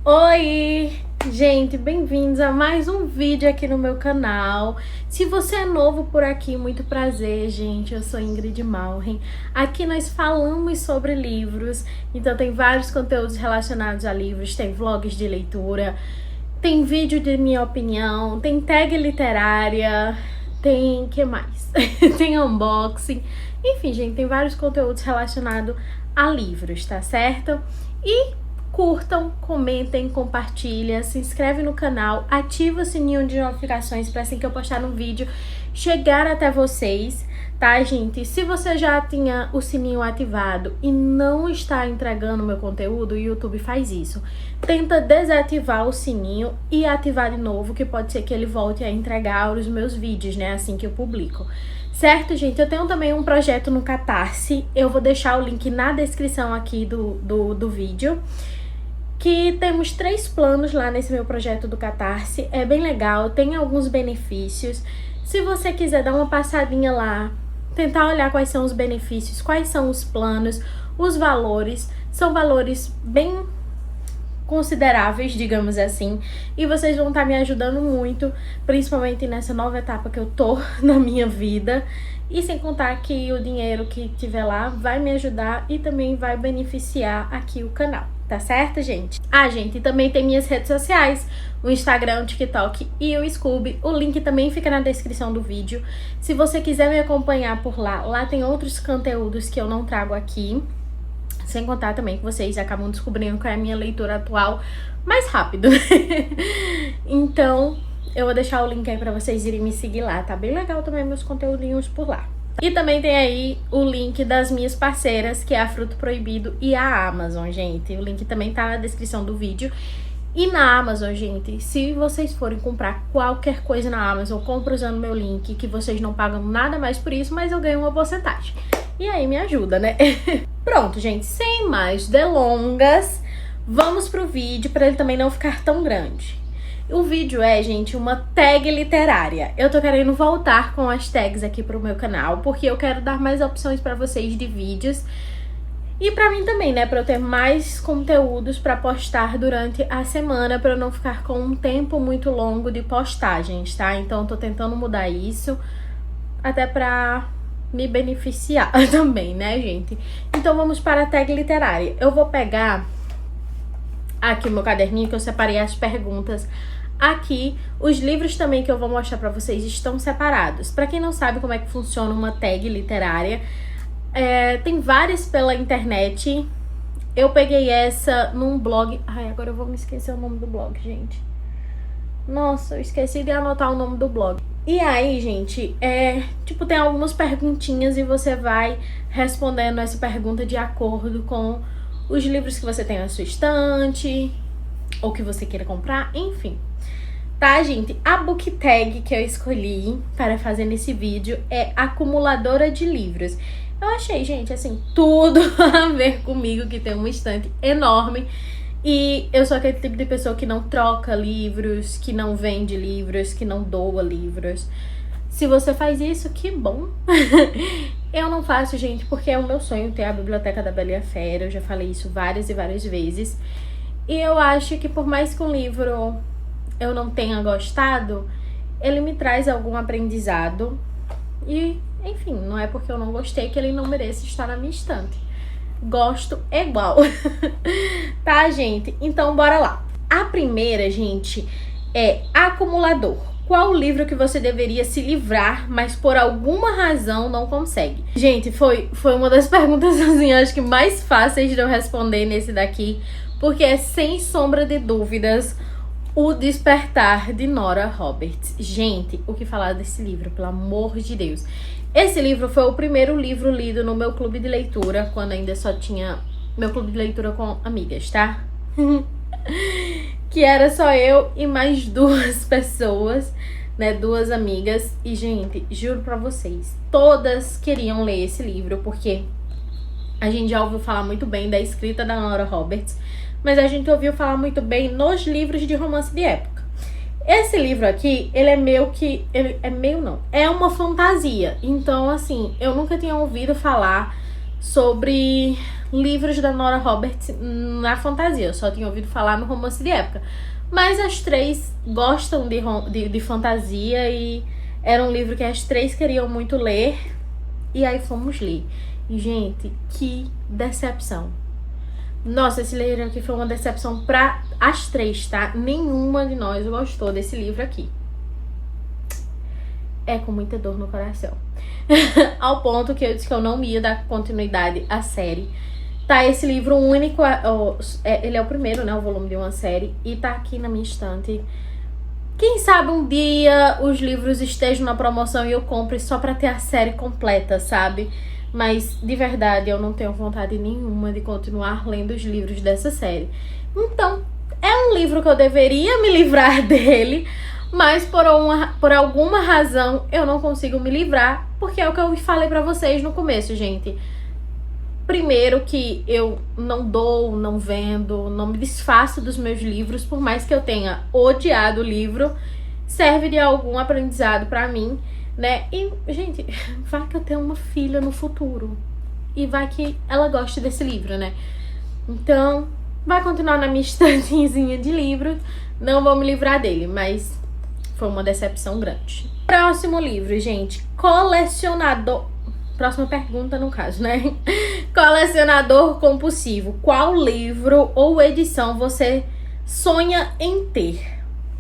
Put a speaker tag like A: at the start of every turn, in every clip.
A: Oi, gente, bem-vindos a mais um vídeo aqui no meu canal. Se você é novo por aqui, muito prazer, gente. Eu sou Ingrid Malren. Aqui nós falamos sobre livros, então tem vários conteúdos relacionados a livros, tem vlogs de leitura, tem vídeo de minha opinião, tem tag literária, tem, que mais? Tem unboxing, enfim, gente, tem vários conteúdos relacionados a livros, tá certo? E curtam, comentem, compartilhem, se inscreve no canal, ativa o sininho de notificações para assim que eu postar um vídeo chegar até vocês, tá, gente? Se você já tinha o sininho ativado e não está entregando meu conteúdo, o YouTube faz isso. Tenta desativar o sininho e ativar de novo, que pode ser que ele volte a entregar os meus vídeos, né, assim que eu publico. Certo, gente? Eu tenho também um projeto no Catarse, eu vou deixar o link na descrição aqui do vídeo. Que temos 3 planos lá nesse meu projeto do Catarse, é bem legal, tem alguns benefícios. Se você quiser dar uma passadinha lá, tentar olhar quais são os benefícios, quais são os planos, os valores, são valores bem consideráveis, digamos assim, e vocês vão estar me ajudando muito, principalmente nessa nova etapa que eu tô na minha vida, e sem contar que o dinheiro que tiver lá vai me ajudar e também vai beneficiar aqui o canal. Tá certo, gente? Ah, gente, também tem minhas redes sociais, o Instagram, o TikTok e o Scoob. O link também fica na descrição do vídeo. Se você quiser me acompanhar por lá, lá tem outros conteúdos que eu não trago aqui. Sem contar também que vocês acabam descobrindo qual é a minha leitura atual mais rápido. Então, eu vou deixar o link aí pra vocês irem me seguir lá. Tá bem legal também meus conteúdinhos por lá. E também tem aí o link das minhas parceiras, que é a Fruto Proibido e a Amazon, gente. O link também tá na descrição do vídeo. E na Amazon, gente, se vocês forem comprar qualquer coisa na Amazon, compra usando meu link, que vocês não pagam nada mais por isso, mas eu ganho uma porcentagem. E aí me ajuda, né? Pronto, gente, sem mais delongas, vamos pro vídeo para ele também não ficar tão grande. O vídeo é, gente, uma tag literária. Eu tô querendo voltar com as tags aqui pro meu canal, porque eu quero dar mais opções pra vocês de vídeos. E pra mim também, né, pra eu ter mais conteúdos pra postar durante a semana, pra eu não ficar com um tempo muito longo de postagens, tá? Então eu tô tentando mudar isso, até pra me beneficiar também, né, gente? Então vamos para a tag literária. Eu vou pegar aqui o meu caderninho, que eu separei as perguntas. Aqui, os livros também que eu vou mostrar pra vocês estão separados. Pra quem não sabe como é que funciona uma tag literária, tem várias pela internet. Eu peguei essa num blog. Ai, agora eu vou me esquecer o nome do blog, gente. Nossa, eu esqueci de anotar o nome do blog. E aí, gente, tipo, tem algumas perguntinhas e você vai respondendo essa pergunta de acordo com os livros que você tem na sua estante, ou que você queira comprar, enfim. Tá, gente? A book tag que eu escolhi para fazer nesse vídeo é acumuladora de livros. Eu achei, gente, assim, tudo a ver comigo, que tem uma estante enorme. E eu sou aquele tipo de pessoa que não troca livros, que não vende livros, que não doa livros. Se você faz isso, que bom. Eu não faço, gente, porque é o meu sonho ter a Biblioteca da Bela e a Fera. Eu já falei isso várias e várias vezes. E eu acho que por mais que um livro eu não tenha gostado, ele me traz algum aprendizado. E, enfim, não é porque eu não gostei que ele não merece estar na minha estante. Gosto igual. Tá, gente? Então, bora lá. A primeira, gente, é acumulador. Qual livro que você deveria se livrar, mas por alguma razão não consegue? Gente, foi uma das perguntas, assim, acho que mais fáceis de eu responder nesse daqui, porque é sem sombra de dúvidas O Despertar, de Nora Roberts. Gente, o que falar desse livro, pelo amor de Deus. Esse livro foi o primeiro livro lido no meu clube de leitura, quando ainda só tinha meu clube de leitura com amigas, tá? Que era só eu e mais 2 pessoas, né, 2 amigas. E, gente, juro pra vocês, todas queriam ler esse livro, porque a gente já ouviu falar muito bem da escrita da Nora Roberts, mas a gente ouviu falar muito bem nos livros de romance de época. Esse livro aqui, ele é meio que... Ele é meio não, é uma fantasia. Então, assim, eu nunca tinha ouvido falar sobre livros da Nora Roberts na fantasia. Eu só tinha ouvido falar no romance de época. Mas as três gostam de fantasia e era um livro que as três queriam muito ler. E aí fomos ler. E, gente, que decepção. Nossa, esse livro aqui foi uma decepção pra as três, tá? Nenhuma de nós gostou desse livro aqui. É com muita dor no coração. Ao ponto que eu disse que eu não ia dar continuidade à série. Tá, esse livro único, ele é o primeiro, né, o volume de uma série, e tá aqui na minha estante. Quem sabe um dia os livros estejam na promoção e eu compre só pra ter a série completa, sabe? Mas, de verdade, eu não tenho vontade nenhuma de continuar lendo os livros dessa série. Então, é um livro que eu deveria me livrar dele, mas por alguma razão eu não consigo me livrar, porque é o que eu falei pra vocês no começo, gente. Primeiro que eu não dou, não vendo, não me desfaço dos meus livros, por mais que eu tenha odiado o livro, serve de algum aprendizado pra mim, né? E, gente, vai que eu tenho uma filha no futuro e vai que ela goste desse livro, né? Então, vai continuar na minha estantezinha de livros, não vou me livrar dele, mas foi uma decepção grande. Próximo livro, gente, colecionador... Próxima pergunta, no caso, né? Colecionador compulsivo. Qual livro ou edição você sonha em ter?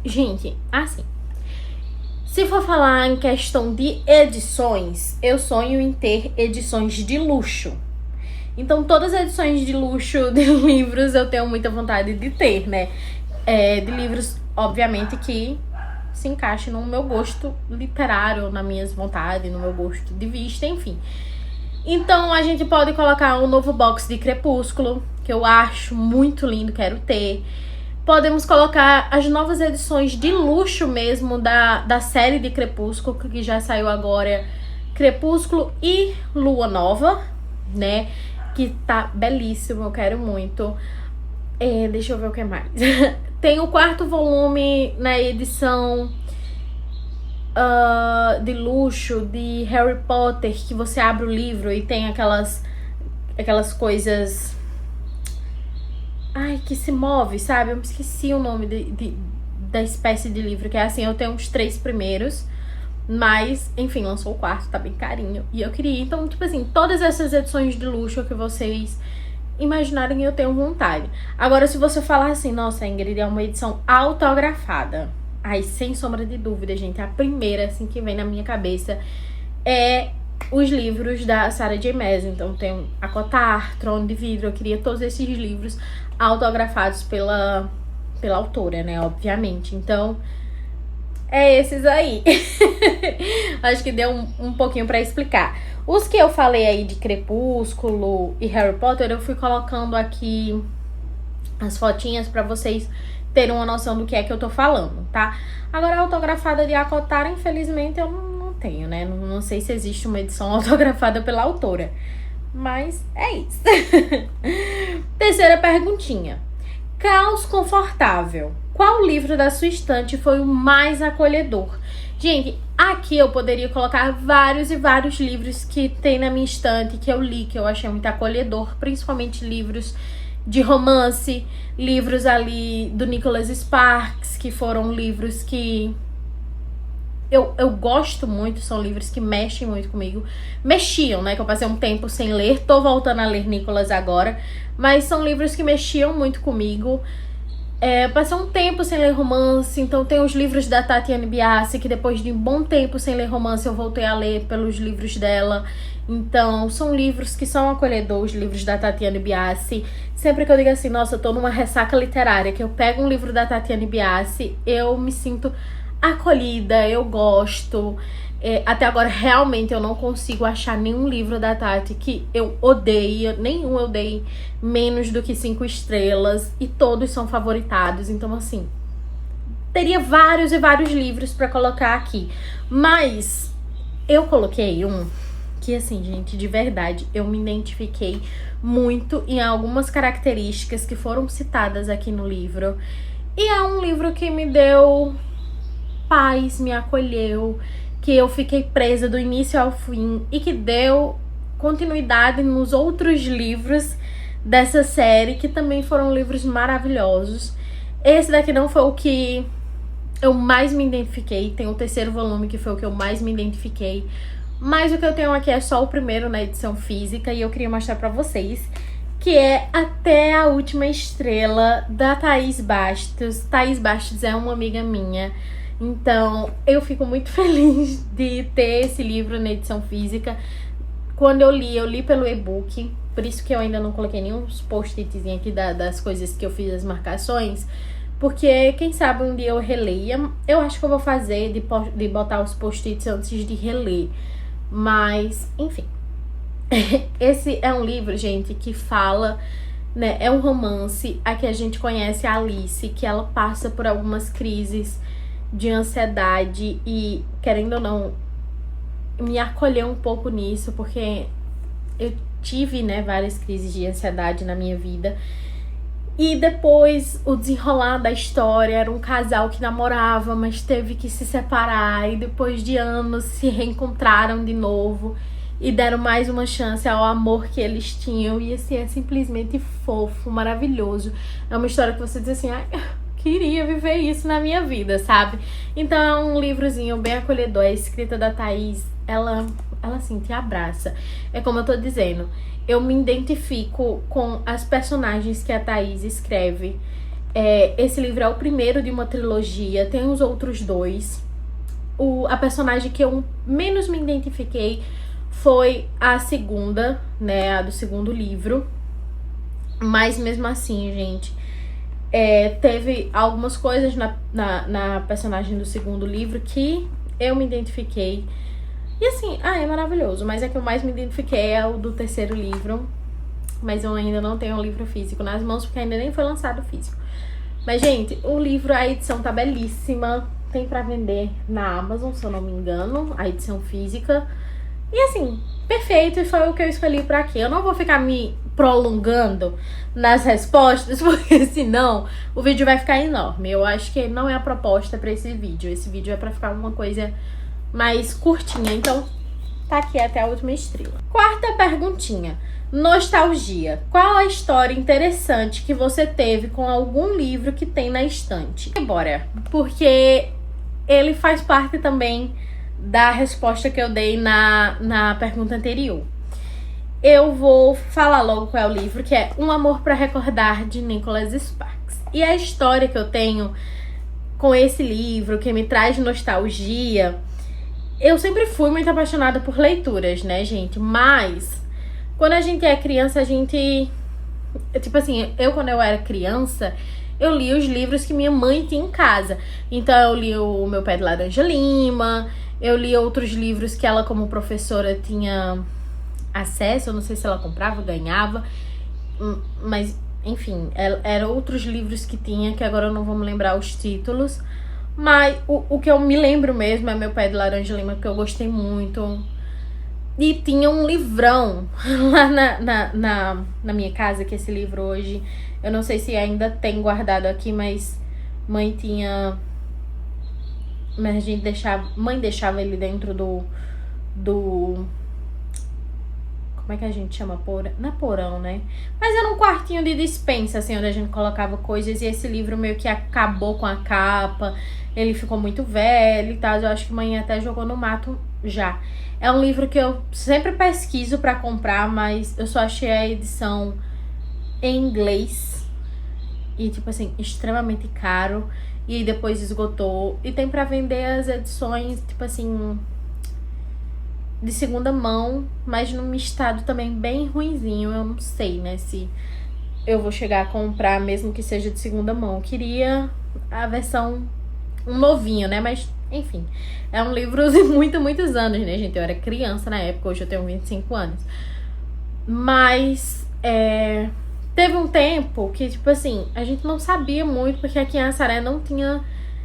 A: Gente, assim, se for falar em questão de edições, eu sonho em ter edições de luxo. Então, todas as edições de luxo de livros eu tenho muita vontade de ter, né? De livros, obviamente, que se encaixe no meu gosto literário, nas minhas vontades, no meu gosto de vista, enfim. Então, a gente pode colocar um novo box de Crepúsculo, que eu acho muito lindo, quero ter. Podemos colocar as novas edições de luxo mesmo da série de Crepúsculo, que já saiu agora, Crepúsculo e Lua Nova, né? Que tá belíssimo, eu quero muito. Deixa eu ver o que mais. Tem o 4º volume na edição de luxo de Harry Potter, que você abre o livro e tem aquelas coisas... Ai, que se move, sabe? Eu me esqueci o nome da espécie de livro, que é assim, eu tenho os 3 primeiros, mas, enfim, lançou o 4º, tá bem carinho, e eu queria. Então, tipo assim, todas essas edições de luxo que vocês imaginarem, eu tenho vontade. Agora, se você falar assim, nossa, Ingrid, é uma edição autografada, aí, sem sombra de dúvida, gente, a primeira, assim, que vem na minha cabeça é os livros da Sarah J. Maas. Então, tem ACOTAR, Trono de Vidro, eu queria todos esses livros autografados pela autora, né, obviamente. Então, é esses aí. Acho que deu um pouquinho pra explicar. Os que eu falei aí de Crepúsculo e Harry Potter, eu fui colocando aqui as fotinhas pra vocês terem uma noção do que é que eu tô falando, tá? Agora, a autografada de ACOTAR, infelizmente, eu não tenho, né? Não sei se existe uma edição autografada pela autora. Mas é isso. Terceira perguntinha. Caos confortável. Qual livro da sua estante foi o mais acolhedor? Gente, aqui eu poderia colocar vários e vários livros que tem na minha estante, que eu li, que eu achei muito acolhedor, principalmente livros de romance, livros ali do Nicholas Sparks, que foram livros que eu gosto muito, são livros que mexem muito comigo. Mexiam, né, que eu passei um tempo sem ler, tô voltando a ler Nicholas agora, mas são livros que mexiam muito comigo. Passei um tempo sem ler romance, então tem os livros da Tatiane Biasi, que depois de um bom tempo sem ler romance eu voltei a ler pelos livros dela. Então são livros que são acolhedores, os livros da Tatiane Biasi. Sempre que eu digo assim, nossa, eu tô numa ressaca literária, que eu pego um livro da Tatiane Biasi, eu me sinto acolhida, eu gosto. Até agora realmente eu não consigo achar nenhum livro da Tati que eu odeie, nenhum eu dei menos do que 5 estrelas, e todos são favoritados. Então assim, teria vários e vários livros pra colocar aqui, mas eu coloquei um que, assim, gente, de verdade, eu me identifiquei muito em algumas características que foram citadas aqui no livro, e é um livro que me deu paz, me acolheu, que eu fiquei presa do início ao fim e que deu continuidade nos outros livros dessa série, que também foram livros maravilhosos. Esse daqui não foi o que eu mais me identifiquei, tem o terceiro volume que foi o que eu mais me identifiquei, mas o que eu tenho aqui é só o primeiro na edição física, e eu queria mostrar pra vocês, que é Até a Última Estrela, da Thaís Bastos. Thaís Bastos é uma amiga minha, então eu fico muito feliz de ter esse livro na edição física. Quando eu li pelo e-book, por isso que eu ainda não coloquei nenhum post-itzinho aqui das coisas que eu fiz, as marcações, porque quem sabe um dia eu releia. Eu acho que eu vou fazer de botar os post-its antes de reler, mas enfim. Esse é um livro, gente, que fala, né, é um romance. Aqui a gente conhece a Alice, que ela passa por algumas crises de ansiedade e, querendo ou não, me acolheu um pouco nisso, porque eu tive, né, várias crises de ansiedade na minha vida. E depois, o desenrolar da história era um casal que namorava, mas teve que se separar, e depois de anos se reencontraram de novo e deram mais uma chance ao amor que eles tinham. E assim, é simplesmente fofo, maravilhoso. É uma história que você diz assim, ai, queria viver isso na minha vida, sabe? Então é um livrozinho bem acolhedor. A escrita da Thaís, ela assim, te abraça. É como eu tô dizendo, eu me identifico com as personagens que a Thaís escreve. Esse livro é o primeiro de uma trilogia, tem os outros dois. A personagem que eu menos me identifiquei foi a segunda, né, a do segundo livro. Mas mesmo assim, gente, teve algumas coisas na personagem do segundo livro que eu me identifiquei. E assim, é maravilhoso, mas é que eu mais me identifiquei é o do terceiro livro. Mas eu ainda não tenho o livro físico nas mãos, porque ainda nem foi lançado físico. Mas, gente, o livro, a edição tá belíssima. Tem pra vender na Amazon, se eu não me engano, a edição física. E assim, perfeito, e foi o que eu escolhi pra aqui. Eu não vou ficar me prolongando nas respostas, porque senão o vídeo vai ficar enorme. Eu acho que não é a proposta pra esse vídeo. Esse vídeo é pra ficar uma coisa mais curtinha, então tá aqui Até a Última Estrela. Quarta perguntinha. Nostalgia. Qual a história interessante que você teve com algum livro que tem na estante? E bora, porque ele faz parte também da resposta que eu dei na pergunta anterior. Eu vou falar logo qual é o livro, que é Um Amor para Recordar, de Nicholas Sparks. E a história que eu tenho com esse livro, que me traz nostalgia, eu sempre fui muito apaixonada por leituras, né, gente? Mas quando a gente é criança, a gente... Tipo assim, quando eu era criança, eu li os livros que minha mãe tinha em casa. Então eu li o Meu Pé de Laranja Lima, eu li outros livros que ela, como professora, tinha acesso. Eu não sei se ela comprava, ganhava, mas enfim, eram outros livros que tinha, que agora eu não vou me lembrar os títulos. Mas o que eu me lembro mesmo é Meu Pé de Laranja Lima, porque eu gostei muito. E tinha um livrão lá na minha casa, que esse livro hoje, eu não sei se ainda tem guardado aqui, mas mãe tinha... Mas mãe deixava ele dentro do... Como é que a gente chama? Não é porão, né? Mas era um quartinho de despensa, assim, onde a gente colocava coisas. E esse livro meio que acabou com a capa. Ele ficou muito velho e tal. Eu acho que mãe até jogou no mato já. É um livro que eu sempre pesquiso pra comprar, mas eu só achei a edição em inglês. E, tipo assim, extremamente caro. E depois esgotou. E tem pra vender as edições, tipo assim, de segunda mão, mas num estado também bem ruinzinho. Eu não sei, né, se eu vou chegar a comprar, mesmo que seja de segunda mão. Eu queria a versão, um novinho, né, mas enfim. É um livro de muitos anos, né, gente? Eu era criança na época, hoje eu tenho 25 anos. Mas, teve um tempo que, tipo assim, a gente não sabia muito, porque aqui em Assaré não tinha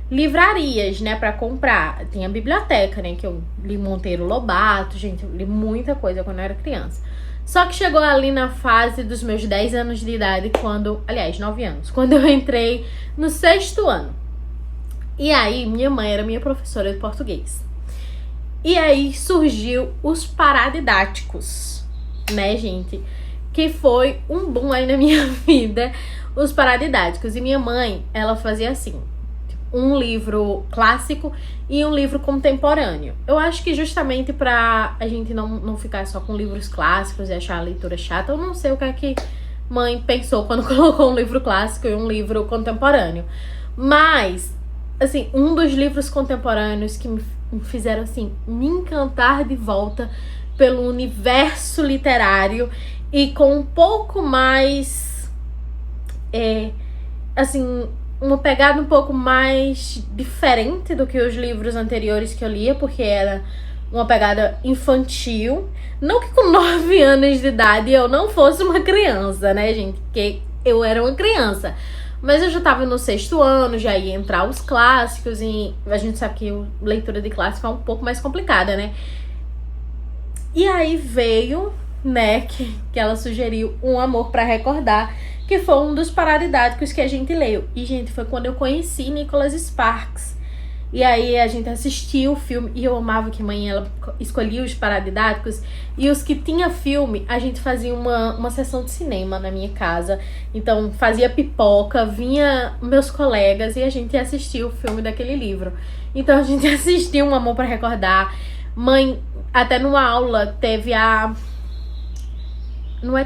A: livrarias, né, pra comprar. Tinha biblioteca, né, que eu li Monteiro Lobato, gente, eu li muita coisa quando eu era criança. Só que chegou ali na fase dos meus 10 anos de idade, aliás, 9 anos, quando eu entrei no 6º ano. E aí, minha mãe era minha professora de português. E aí surgiu os paradidáticos. né, gente? Que foi um boom aí na minha vida, os paradidáticos. E minha mãe, ela fazia assim, um livro clássico e um livro contemporâneo. Eu acho que justamente pra a gente não ficar só com livros clássicos e achar a leitura chata, eu não sei o que é que mãe pensou quando colocou um livro clássico e um livro contemporâneo. Mas, assim, um dos livros contemporâneos que me fizeram, assim, me encantar de volta pelo universo literário e com um pouco mais, assim, uma pegada um pouco mais diferente do que os livros anteriores que eu lia, porque era uma pegada infantil. Não que com 9 anos de idade eu não fosse uma criança, né, gente? Porque eu era uma criança. Mas eu já tava no 6º ano, já ia entrar os clássicos, e a gente sabe que a leitura de clássico é um pouco mais complicada, né? E aí veio, né, que ela sugeriu Um Amor pra Recordar, que foi um dos paradidáticos que a gente leu. E, gente, foi quando eu conheci Nicholas Sparks. E aí a gente assistiu o filme, e eu amava que mãe, ela escolhia os paradidáticos, e os que tinha filme, a gente fazia uma sessão de cinema na minha casa. Então fazia pipoca, vinha meus colegas e a gente assistia o filme daquele livro. Então a gente assistiu Um Amor pra Recordar. Mãe, até numa aula teve a... Não é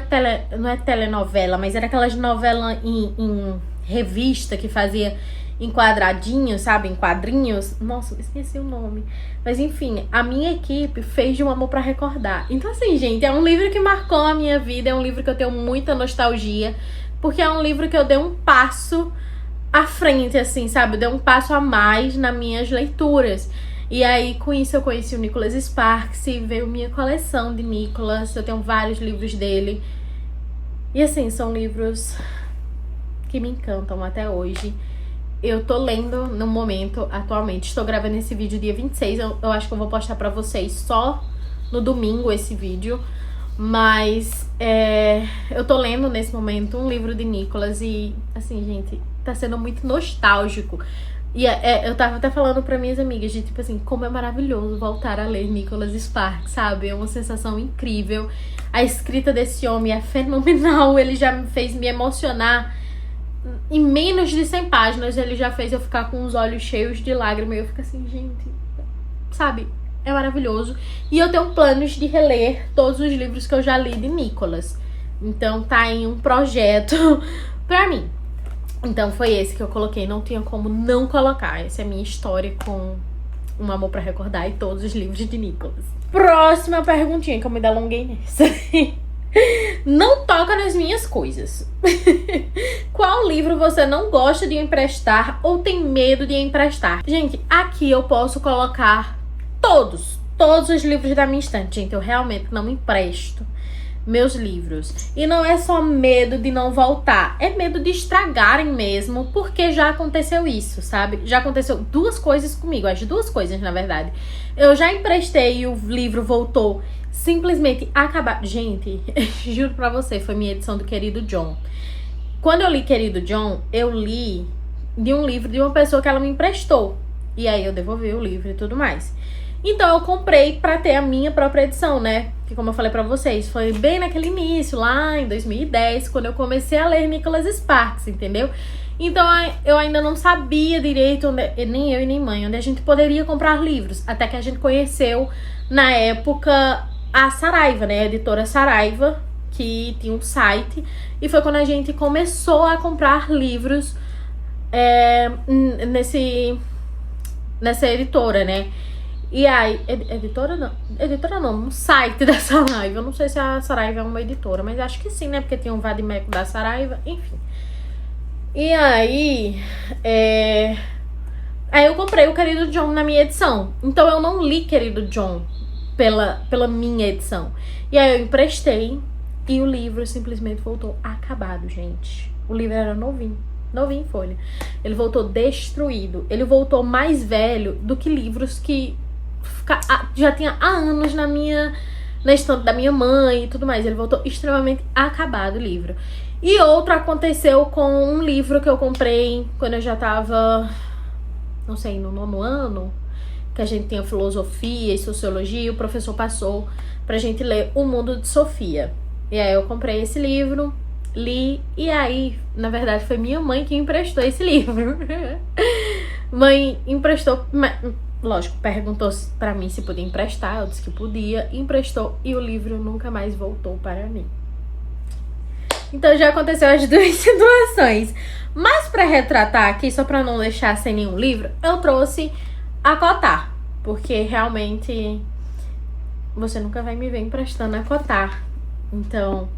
A: telenovela, mas era aquelas novelas em revista que fazia em quadradinhos, sabe? Em quadrinhos. Nossa, esqueci o nome. Mas enfim, a minha equipe fez de Um Amor pra Recordar. Então assim, gente, é um livro que marcou a minha vida. É um livro que eu tenho muita nostalgia. Porque é um livro que eu dei um passo à frente, assim, sabe? Eu dei um passo a mais nas minhas leituras. E aí, com isso, eu conheci o Nicholas Sparks e veio minha coleção de Nicholas. Eu tenho vários livros dele. E assim, são livros que me encantam até hoje. Eu tô lendo no momento, atualmente. Estou gravando esse vídeo dia 26. Eu acho que eu vou postar pra vocês só no domingo esse vídeo. Mas eu tô lendo nesse momento um livro de Nicholas e, assim, gente, tá sendo muito nostálgico. E eu tava até falando pra minhas amigas de, tipo assim, como é maravilhoso voltar a ler Nicholas Sparks, sabe? É uma sensação incrível. A escrita desse homem é fenomenal. Ele já me fez me emocionar. Em menos de 100 páginas, ele já fez eu ficar com os olhos cheios de lágrimas. E eu fico assim, gente, sabe? É maravilhoso. E eu tenho planos de reler todos os livros que eu já li de Nicholas. Então tá em um projeto pra mim. Então foi esse que eu coloquei, não tinha como não colocar. Essa é a minha história com Um Amor pra Recordar e todos os livros de Nicholas. Próxima perguntinha, que eu me delonguei nessa. Não toca nas minhas coisas. Qual livro você não gosta de emprestar ou tem medo de emprestar? Gente, aqui eu posso colocar todos os livros da minha estante. Gente, eu realmente não empresto meus livros. E não é só medo de não voltar, é medo de estragarem mesmo, porque já aconteceu isso, sabe? Já aconteceu 2 coisas comigo, as 2 coisas, na verdade. Eu já emprestei e o livro voltou simplesmente acabado. Gente, juro pra você, foi minha edição do Querido John. Quando eu li Querido John, eu li de um livro de uma pessoa que ela me emprestou. E aí eu devolvi o livro e tudo mais. Então eu comprei pra ter a minha própria edição, né? Que, como eu falei pra vocês, foi bem naquele início, lá em 2010, quando eu comecei a ler Nicholas Sparks, entendeu? Então eu ainda não sabia direito, nem eu e nem mãe, onde a gente poderia comprar livros. Até que a gente conheceu, na época, a Saraiva, né? A editora Saraiva, que tinha um site. E foi quando a gente começou a comprar livros nessa editora, né? E aí, editora não, um site da Saraiva. Eu não sei se a Saraiva é uma editora, mas acho que sim, né? Porque tem um Vadimeco da Saraiva, enfim. E aí, aí eu comprei o Querido John na minha edição. Então eu não li Querido John pela minha edição. E aí eu emprestei e o livro simplesmente voltou acabado, gente. O livro era novinho em folha. Ele voltou destruído. Ele voltou mais velho do que livros que já tinha há anos na estante da minha mãe e tudo mais. Ele voltou extremamente acabado o livro. E outro aconteceu com um livro que eu comprei quando eu já tava, não sei, no 9º ano, que a gente tinha filosofia e sociologia, e o professor passou pra gente ler O Mundo de Sofia. E aí eu comprei esse livro, li, e aí, na verdade, foi minha mãe que emprestou esse livro. Mãe emprestou, lógico, perguntou pra mim se podia emprestar, eu disse que podia, emprestou, e o livro nunca mais voltou para mim. Então já aconteceu as duas situações. Mas pra retratar aqui, só pra não deixar sem nenhum livro, eu trouxe a Cotar, porque realmente você nunca vai me ver emprestando a Cotar. Então,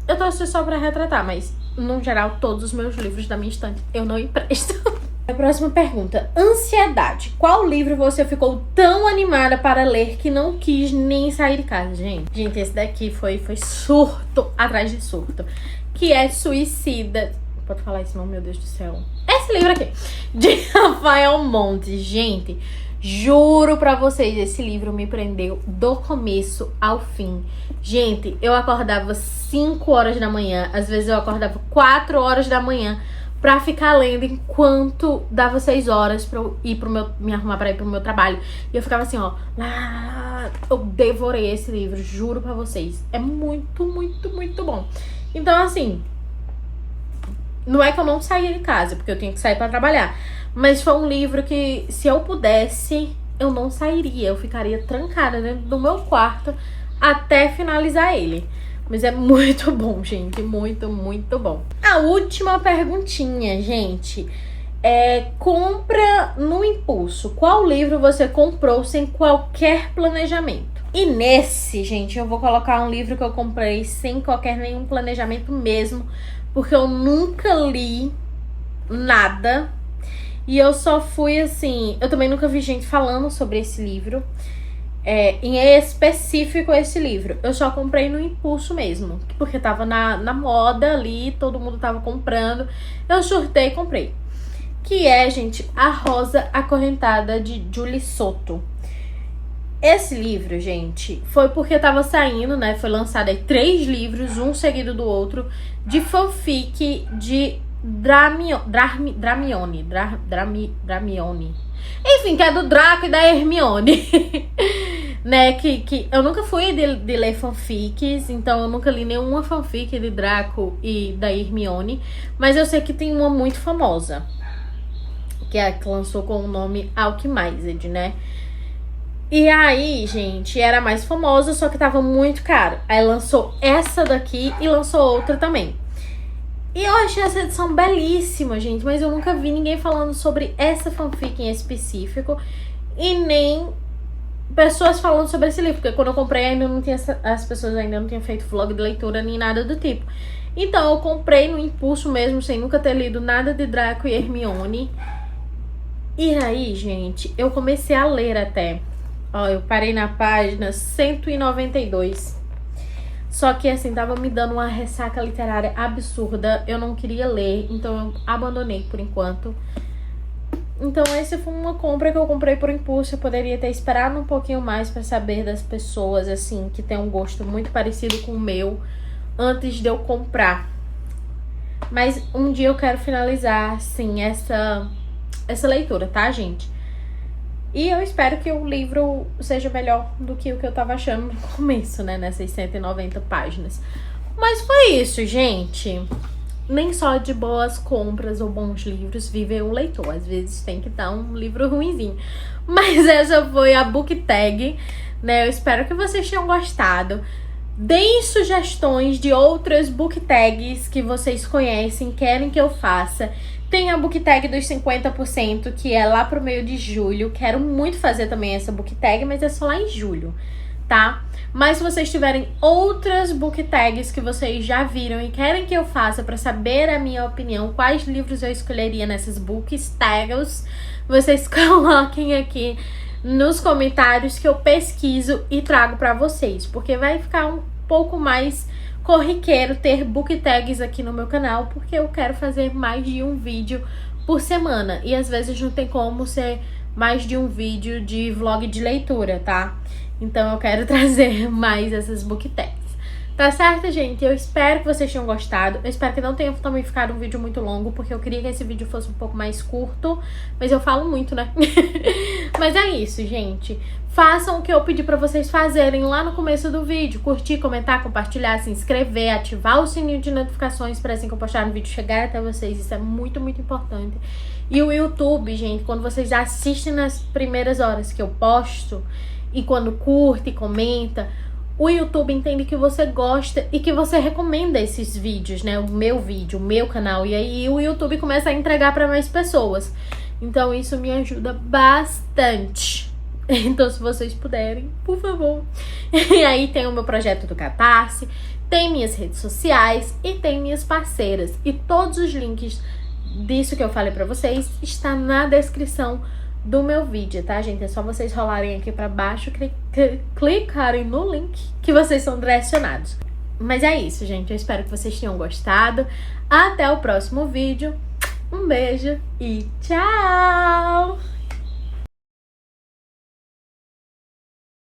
A: eu trouxe só pra retratar, mas no geral, todos os meus livros da minha estante eu não empresto. A próxima pergunta. Ansiedade. Qual livro você ficou tão animada para ler que não quis nem sair de casa, gente? Gente, esse daqui foi surto atrás de surto. Que é Suicida. Pode falar isso não, meu Deus do céu. Esse livro aqui, de Rafael Montes. Gente, juro pra vocês, esse livro me prendeu do começo ao fim. Gente, eu acordava 5 horas da manhã, às vezes eu acordava 4 horas da manhã pra ficar lendo enquanto dava 6 horas pra eu ir me arrumar pra ir pro meu trabalho. E eu ficava assim, ó, eu devorei esse livro, juro pra vocês. É muito, muito, muito bom. Então, assim, não é que eu não saía de casa, porque eu tinha que sair pra trabalhar. Mas foi um livro que, se eu pudesse, eu não sairia. Eu ficaria trancada dentro do meu quarto até finalizar ele. Mas é muito bom, gente. Muito, muito bom. A última perguntinha, gente. Compra no impulso. Qual livro você comprou sem qualquer planejamento? E nesse, gente, eu vou colocar um livro que eu comprei sem qualquer nenhum planejamento mesmo. Porque eu nunca li nada. E eu só fui assim... Eu também nunca vi gente falando sobre esse livro. Em específico esse livro. Eu só comprei no impulso mesmo. Porque tava na moda ali, todo mundo tava comprando. Eu surtei e comprei. Que é, gente, A Rosa Acorrentada, de Julie Soto. Esse livro, gente, foi porque tava saindo, né? Foi lançado aí 3 livros, um seguido do outro, de fanfic de Dramione. Enfim, que é do Draco e da Hermione. Né? Que eu nunca fui de ler fanfics, então eu nunca li nenhuma fanfic de Draco e da Hermione. Mas eu sei que tem uma muito famosa, que é a que lançou com o nome Alchemized, né? E aí, gente, era mais famosa, só que tava muito caro. Aí lançou essa daqui e lançou outra também. E eu achei essa edição belíssima, gente, mas eu nunca vi ninguém falando sobre essa fanfic em específico e nem pessoas falando sobre esse livro, porque quando eu comprei ainda não tinha, as pessoas ainda não tinham feito vlog de leitura nem nada do tipo. Então eu comprei no impulso mesmo, sem nunca ter lido nada de Draco e Hermione. E aí, gente, eu comecei a ler até. Ó, eu parei na página 192. Só que, assim, tava me dando uma ressaca literária absurda. Eu não queria ler, então eu abandonei por enquanto. Então, essa foi uma compra que eu comprei por impulso. Eu poderia ter esperado um pouquinho mais pra saber das pessoas, assim, que tem um gosto muito parecido com o meu, antes de eu comprar. Mas um dia eu quero finalizar, sim, essa leitura, tá, gente? E eu espero que o livro seja melhor do que o que eu tava achando no começo, né? Nessas 190 páginas. Mas foi isso, gente. Nem só de boas compras ou bons livros vive um leitor. Às vezes tem que dar um livro ruinzinho. Mas essa foi a book tag, né? Eu espero que vocês tenham gostado. Deem sugestões de outras book tags que vocês conhecem, querem que eu faça. Tem a book tag dos 50%, que é lá pro meio de julho. Quero muito fazer também essa book tag, mas é só lá em julho, tá? Mas se vocês tiverem outras book tags que vocês já viram e querem que eu faça pra saber a minha opinião, quais livros eu escolheria nessas book tags, vocês coloquem aqui nos comentários que eu pesquiso e trago pra vocês. Porque vai ficar um pouco mais corriqueiro ter book tags aqui no meu canal, porque eu quero fazer mais de um vídeo por semana. E às vezes não tem como ser mais de um vídeo de vlog de leitura, tá? Então eu quero trazer mais essas book tags. Tá certo, gente? Eu espero que vocês tenham gostado. Eu espero que não tenha também ficado um vídeo muito longo, porque eu queria que esse vídeo fosse um pouco mais curto. Mas eu falo muito, né? Mas é isso, gente. Façam o que eu pedi pra vocês fazerem lá no começo do vídeo. Curtir, comentar, compartilhar, se inscrever, ativar o sininho de notificações para assim que eu postar no vídeo chegar até vocês. Isso é muito, muito importante. E o YouTube, gente, quando vocês assistem nas primeiras horas que eu posto e quando curte e comenta, o YouTube entende que você gosta e que você recomenda esses vídeos, né? O meu vídeo, o meu canal. E aí o YouTube começa a entregar para mais pessoas. Então isso me ajuda bastante. Então se vocês puderem, por favor. E aí tem o meu projeto do Catarse, tem minhas redes sociais e tem minhas parceiras. E todos os links disso que eu falei pra vocês está na descrição do meu vídeo, tá, gente? É só vocês rolarem aqui pra baixo, clicarem no link que vocês são direcionados. Mas é isso, gente. Eu espero que vocês tenham gostado. Até o próximo vídeo. Um beijo e tchau!